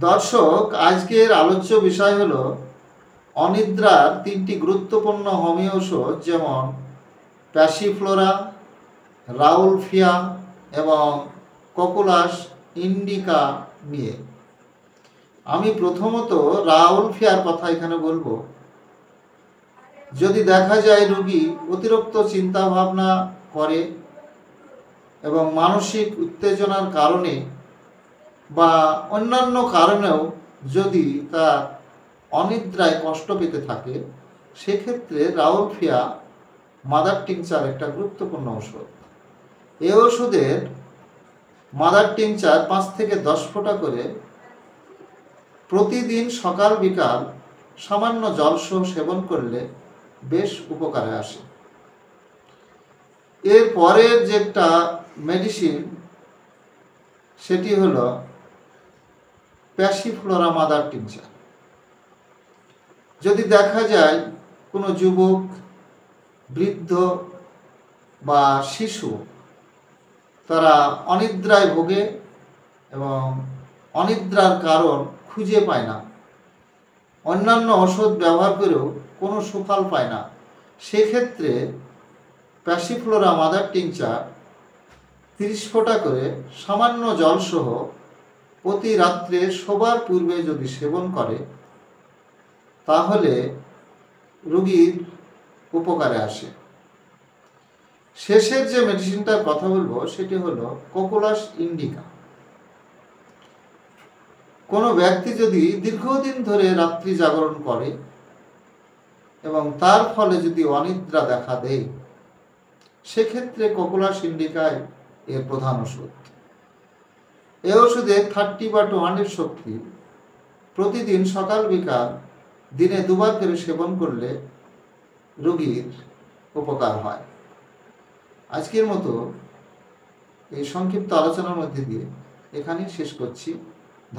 দর্শক, আজকের আলোচ্য বিষয় হলো অনিদ্রার তিনটি গুরুত্বপূর্ণ হোমিও ওষুধ, যেমন প্যাসিফ্লোরা, রাউলফিয়া এবং ককুলাস ইন্ডিকা নিয়ে। আমি প্রথমত রাউলফিয়ার কথা এখানে বলবো। যদি দেখা যায় রোগী অতিরিক্ত চিন্তা ভাবনা করে এবং মানসিক উত্তেজনার কারণে বা অন্যান্য কারণেও যদি তার অনিদ্রায় কষ্ট পেতে থাকে, সেক্ষেত্রে রাউলফিয়া মাদার টিংচার একটা গুরুত্বপূর্ণ ওষুধ। এই ওষুধের মাদার টিংচার 5 থেকে 10 ফোঁটা করে প্রতিদিন সকাল বিকাল সামান্য জলসহ সেবন করলে বেশ উপকারে আসে। এর পরের যেটা মেডিসিন, সেটি হলো প্যাসিফ্লোরা মাদার টিংচার। যদি দেখা যায় কোনো যুবক, বৃদ্ধ বা শিশু তারা অনিদ্রায় ভোগে এবং অনিদ্রার কারণ খুঁজে পায় না, অন্যান্য ওষুধ ব্যবহার করেও কোনো সুফল পায় না, সেক্ষেত্রে প্যাসিফ্লোরা মাদার টিংচার 30 ফোঁটা করে সামান্য জলসহ প্রতি রাত্রে শোবার পূর্বে যদি সেবন করে, তাহলে রোগীর উপকারে আসে। শেষের যে মেডিসিনটার কথা বলবো সেটি হলো ককুলাস ইন্ডিকা। কোনো ব্যক্তি যদি দীর্ঘদিন ধরে রাত্রি জাগরণ করে এবং তার ফলে যদি অনিদ্রা দেখা দেয়, সেক্ষেত্রে ককুলাস ইন্ডিকাই এর প্রধান ওষুধ। এই ওষুধে 30 বা 200 শক্তি প্রতিদিন সকাল বিকাল দিনে 2 বার করে সেবন করলে রোগীর উপকার হয়। আজকের মতো এই সংক্ষিপ্ত আলোচনার মধ্যে দিয়ে এখানেই শেষ করছি।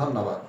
ধন্যবাদ।